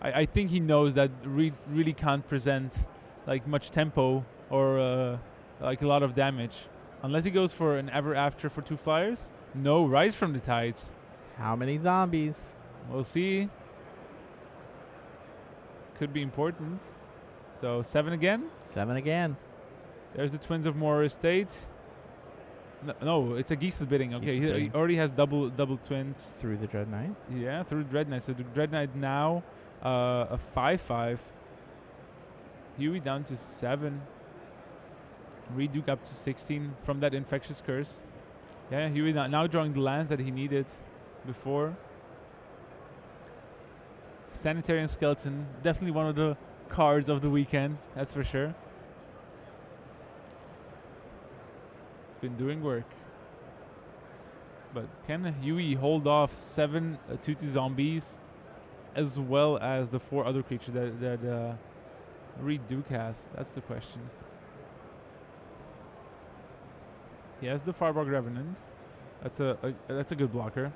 S1: I think he knows that Reed really can't present like much tempo or like a lot of damage, unless he goes for an Ever After for 2 flyers. No, Rise from the Tides.
S2: How many zombies?
S1: We'll see. Could be important. So 7 again.
S2: 7 again.
S1: There's the Twins of Moor Estate. No, it's a Geese's bidding. Okay, he already has double twins.
S2: Through the Dread Knight?
S1: Yeah, through the Dread Knight. So the Dread Knight now a 5/5. Huey down to 7. Reduke up to 16 from that Infectious Curse. Yeah, Huey now drawing the lands that he needed before. Sanitarian Skeleton, definitely one of the cards of the weekend, that's for sure. It's been doing work. But can Huey hold off 7 2/2 zombies, as well as the 4 other creatures that Reduke has? That's the question. He has the Farborg Revenant. That's a good blocker.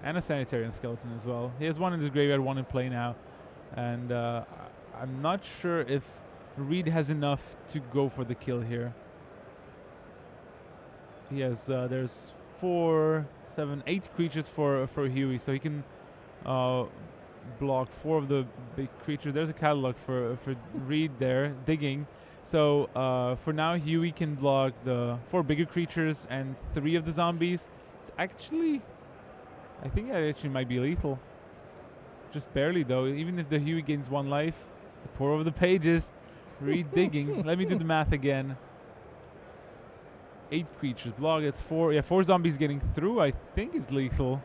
S1: And a Sanitarian Skeleton as well. He has one in his graveyard, one in play now. And I'm not sure if Reed has enough to go for the kill here. He has, there's 4, 7, 8 creatures for Huey, so he can block 4 of the big creatures. There's a catalog for Reed there, digging. So for now, Huey can block the 4 bigger creatures and 3 of the zombies. It's actually, I think that actually might be lethal. Just barely though. Even if the Huey gains 1 life, pour over the pages. Reed digging. Let me do the math again. 8 creatures block. It's 4. Yeah, 4 zombies getting through. I think it's lethal.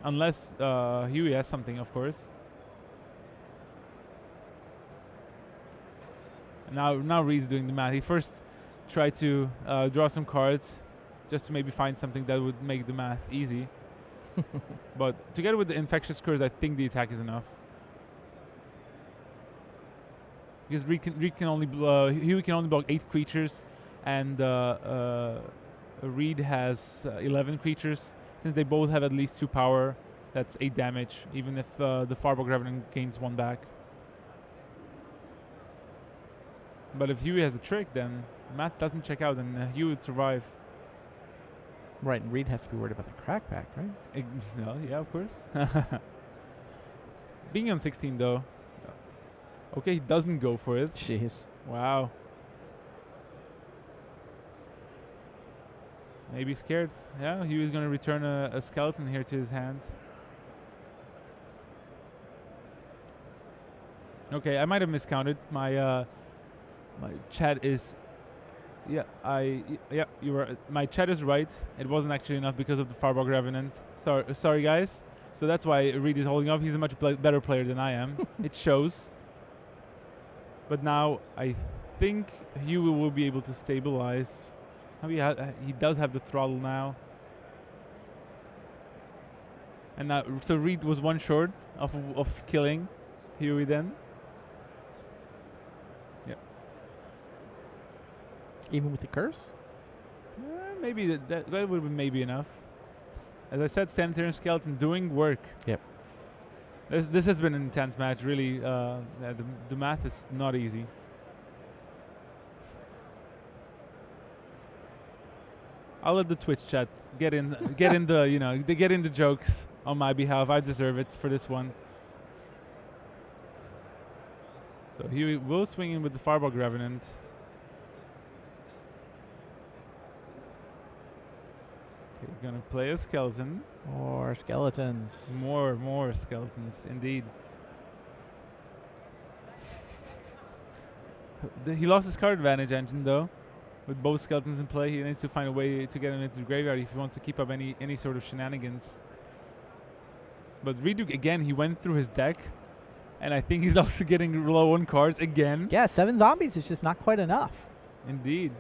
S1: Unless Huey has something, of course. Now Reed's doing the math. He first tried to draw some cards just to maybe find something that would make the math easy. But together with the Infectious Curse, I think the attack is enough. Because Huey can only block 8 creatures, and Reed has 11 creatures. Since they both have at least 2 power, that's 8 damage, even if the Farborg Revenant gains 1 back. But if Huey has a trick, then Matt doesn't check out, and Huey would survive.
S2: Right, and Reed has to be worried about the crackback, right?
S1: No, yeah, of course. Being on 16, though. Okay, he doesn't go for it.
S2: Jeez.
S1: Wow. Maybe scared. Yeah, Huey's going to return a skeleton here to his hand. Okay, I might have miscounted. My chat is, yeah, you were. My chat is right. It wasn't actually enough because of the Farborg Revenant. Sorry, guys. So that's why Reed is holding off. He's a much better player than I am. It shows. But now I think Huey will be able to stabilize. He does have the throttle now. And now, so Reed was 1 short of killing Huey then.
S2: Even with the curse?
S1: Maybe that would have been maybe enough. As I said, Sanitarian Skeleton doing work.
S2: Yep.
S1: This has been an intense match, really. The math is not easy. I'll let the Twitch chat get in the jokes on my behalf. I deserve it for this one. So Huey will swing in with the Farborg Revenant. Okay, gonna play a skeleton.
S2: More skeletons.
S1: More skeletons, indeed. He lost his card advantage engine though. With both skeletons in play, he needs to find a way to get him into the graveyard if he wants to keep up any sort of shenanigans. But Reduke, again, he went through his deck. And I think he's also getting low on cards again.
S2: Yeah, 7 zombies is just not quite enough.
S1: Indeed.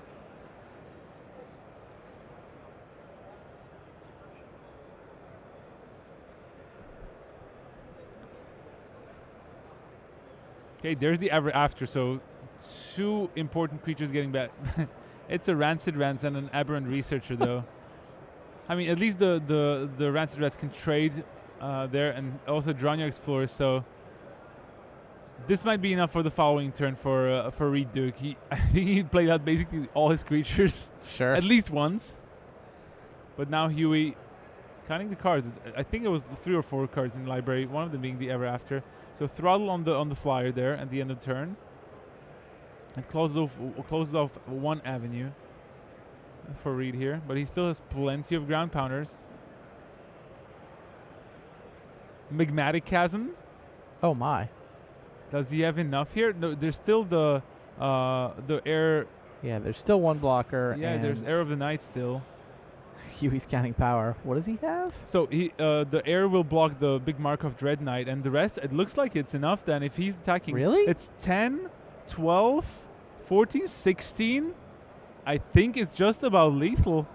S1: Okay, there's the ever after. So 2 important creatures getting back. It's a Rancid Rats and an Aberrant Researcher, though. I mean, at least the Rancid Rats can trade there, and also Dranya Explorer. So this might be enough for the following turn for Reed Duke. I think he played out basically all his creatures.
S2: Sure.
S1: At least once. But now Huey, counting the cards, I think it was 3 or 4 cards in the library. One of them being the ever after. So Throttle on the flyer there at the end of the turn. And closes off one avenue for Reed here, but he still has plenty of ground pounders. Magmatic Chasm.
S2: Oh my.
S1: Does he have enough here? No, there's still the air.
S2: Yeah, there's still 1 blocker.
S1: Yeah,
S2: and
S1: there's Air of the Night still.
S2: Huey's counting power. What does he have?
S1: So he the air will block the big Markov Dread Knight, and the rest, it looks like it's enough then if he's attacking.
S2: Really?
S1: It's 10, 12, 14, 16. I think it's just about lethal.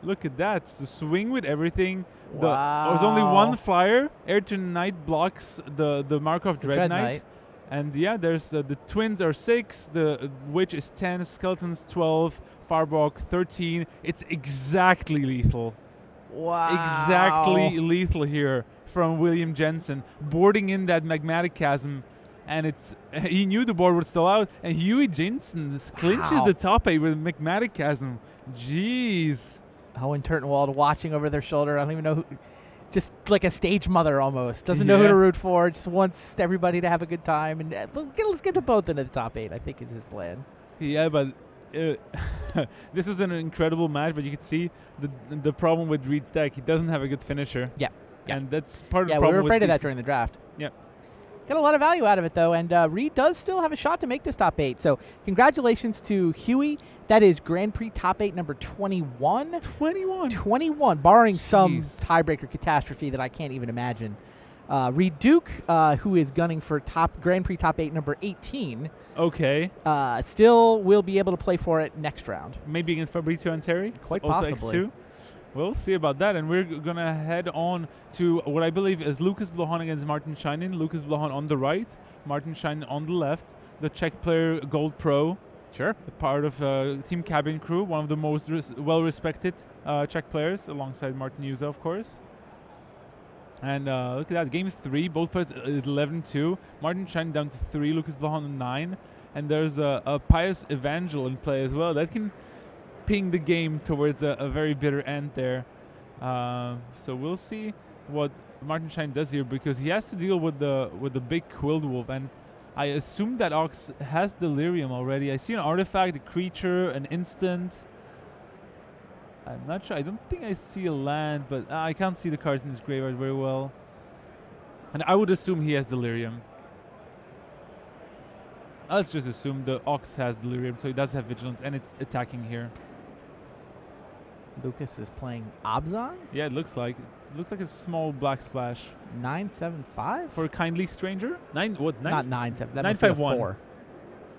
S1: Look at that. It's a swing with everything.
S2: Wow.
S1: There's only 1 flyer. Air to Night blocks the Markov Dread Knight. And yeah, there's the twins are 6, the witch is 10, skeletons 12, Farbok 13. It's exactly lethal.
S2: Wow.
S1: Exactly lethal here from William Jensen, boarding in that Magmatic Chasm. And he knew the board was still out, and Huey Jensen clinches the top 8 with Magmatic Chasm. Jeez.
S2: Owen Turtenwald watching over their shoulder. I don't even know who. Just like a stage mother almost. Doesn't know who to root for. Just wants everybody to have a good time. And let's get them both into the top 8, I think is his plan.
S1: Yeah, but this was an incredible match, but you could see the problem with Reed's deck. He doesn't have a good finisher.
S2: Yeah.
S1: And that's part of the
S2: Yeah,
S1: problem.
S2: we were afraid of that during the draft.
S1: Yeah.
S2: Got a lot of value out of it, though, and Reed does still have a shot to make this top 8. So congratulations to Huey. That is Grand Prix top 8 number 21. 21, barring some tiebreaker catastrophe that I can't even imagine. Reed Duke, who is gunning for Grand Prix top 8 number 18.
S1: Okay.
S2: Still will be able to play for it next round.
S1: Maybe against Fabrizio and Terry?
S2: Quite
S1: also
S2: possibly.
S1: X2. We'll see about that, and we're going to head on to what I believe is Lucas Blohan against Martin Scheinin. Lucas Blohan on the right, Martin Scheinin on the left. The Czech player, Gold Pro.
S2: Sure.
S1: Part of Team Cabin Crew, one of the most well-respected Czech players, alongside Martin Juza, of course. And look at that, game 3, both players 11-2. Martin Scheinin down to 3, Lucas Blohan on 9. And there's a Pious Evangel in play as well. That can ping the game towards a very bitter end there. So we'll see what Martin Scheinin does here, because he has to deal with the big Quilled Wolf, and I assume that Ox has Delirium already. I see an artifact, a creature, an instant. I'm not sure. I don't think I see a land, but I can't see the cards in his graveyard very well. And I would assume he has Delirium. Let's just assume the Ox has Delirium, so he does have Vigilance, and it's attacking here.
S2: Lucas is playing Abzan?
S1: Yeah, it looks like. It looks like a small black splash.
S2: 9/7/5?
S1: For a Kindly Stranger? Not
S2: 9/7. That
S1: 9/5/1.
S2: 4.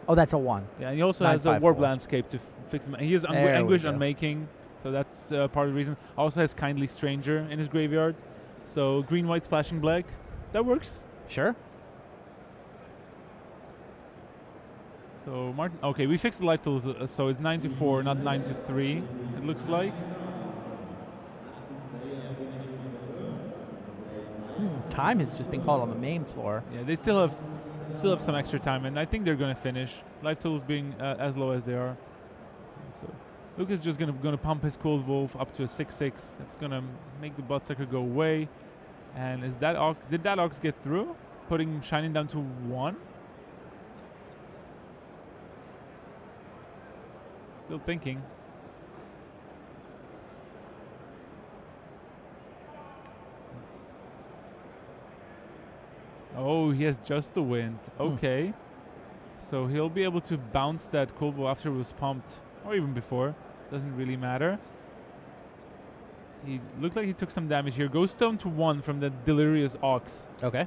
S2: Oh, that's a 1.
S1: Yeah, and he also has a Warp Landscape to fix him. He has Anguish Unmaking, so that's part of the reason. Also has Kindly Stranger in his graveyard. So green, white, splashing black. That works.
S2: Sure.
S1: So Martin, okay, we fixed the life tools, so it's 9-4, not 9-3. It looks like.
S2: Time has just been called on the main floor.
S1: Yeah, they still have some extra time, and I think they're going to finish. Life tools being as low as they are. So Luke is just going to pump his Cold Wolf up to a 6/6. It's going to make the Bloodsucker go away. And is that Ox? Did that Ox get through? Putting Shining down to 1. Still thinking. Oh, he has just the wind. Okay. So he'll be able to bounce that Cold Wolf after it was pumped, or even before. Doesn't really matter. He looked like he took some damage here. Goes down to 1 from the Delirious Ox.
S2: Okay.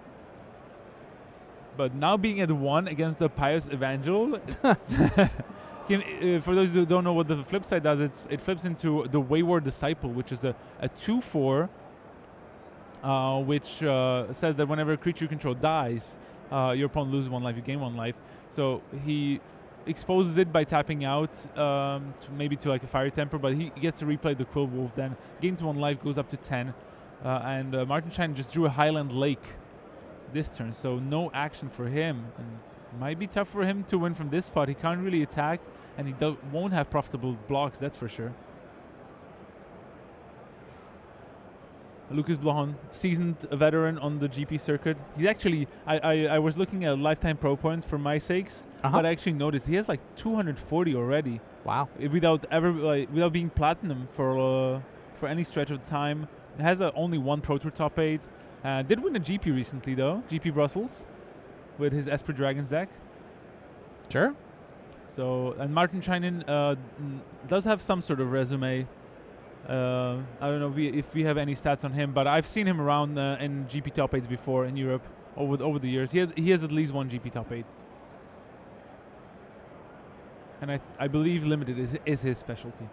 S1: But now being at 1 against the Pious Evangel, for those who don't know what the flip side does, it flips into the Wayward Disciple, which is a 2/4, which says that whenever a creature you control dies, your opponent loses 1 life, you gain 1 life. So he exposes it by tapping out, maybe to like a Fiery Temper, but he gets to replay the Quill Wolf, then gains 1 life, goes up to 10. And Martin Shine just drew a Highland Lake this turn, so no action for him. And might be tough for him to win from this spot. He can't really attack, and he won't have profitable blocks, that's for sure. Lucas Blahon, seasoned veteran on the GP circuit. He's actually, I was looking at lifetime pro points for my sakes, but I actually noticed he has like 240 already.
S2: Wow!
S1: Without being platinum for any stretch of time. It has only 1 Pro Tour top 8. Did win a GP recently though, GP Brussels, with his Esper Dragons deck.
S2: Sure.
S1: So, and Martin Scheinin does have some sort of resume. I don't know if we have any stats on him, but I've seen him around in GP top 8s before in Europe over the years. He has at least 1 GP top 8. And I believe Limited is his specialty.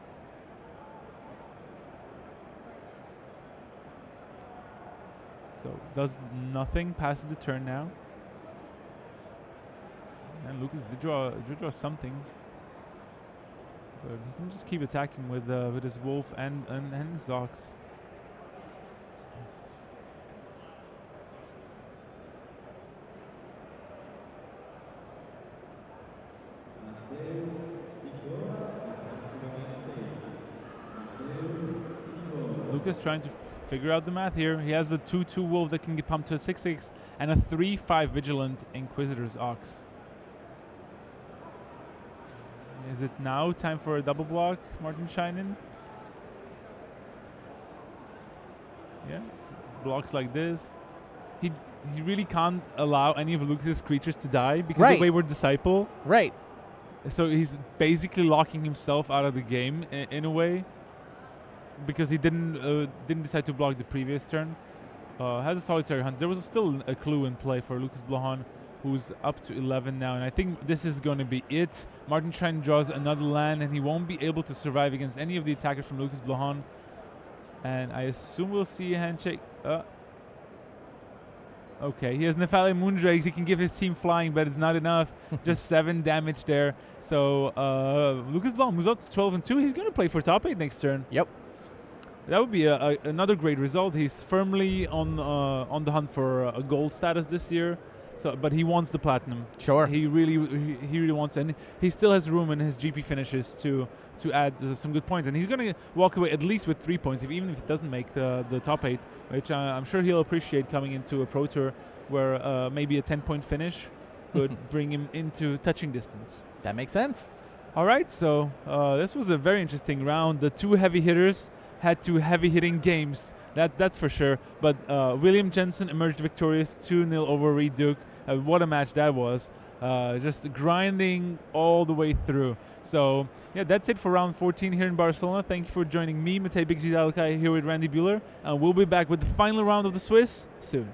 S1: So does nothing, passes the turn now. And Lucas did draw something. But he can just keep attacking with his Wolf and his Ox. Lucas trying to figure out the math here. He has the 2/2 Wolf that can get pumped to a 6/6 and a 3/5 Vigilant Inquisitor's Ox. Is it now time for a double block, Martin Scheinin? Yeah, blocks like this. He really can't allow any of Lucas's creatures to die because of the Wayward Disciple.
S2: Right.
S1: So he's basically locking himself out of the game in a way, because he didn't decide to block the previous turn. Has a Solitary Hunt. There was still a clue in play for Lucas Blahon, who's up to 11 now, and I think this is going to be it. Martin Schein draws another land, and he won't be able to survive against any of the attackers from Lucas Blahon. And I assume we'll see a handshake. Okay, he has Nephalia Moondrakes. He can give his team flying, but it's not enough. Just 7 damage there. So Lucas Blahon moves up to 12-2. He's going to play for top 8 next turn.
S2: Yep.
S1: That would be another great result. He's firmly on the hunt for a gold status this year. So, but he wants the platinum.
S2: Sure.
S1: He really wants it. And he still has room in his GP finishes to add some good points. And he's going to walk away at least with 3 points, even if he doesn't make the top 8, which I'm sure he'll appreciate coming into a Pro Tour where maybe a 10-point finish could bring him into touching distance.
S2: That makes sense.
S1: All right, so this was a very interesting round. The 2 heavy hitters had 2 heavy-hitting games, that's for sure. But William Jensen emerged victorious 2-0 over Reed Duke. What a match that was. Just grinding all the way through. So, yeah, that's it for round 14 here in Barcelona. Thank you for joining me, Matej Bigzy Dalkai, here with Randy Buehler. And we'll be back with the final round of the Swiss soon.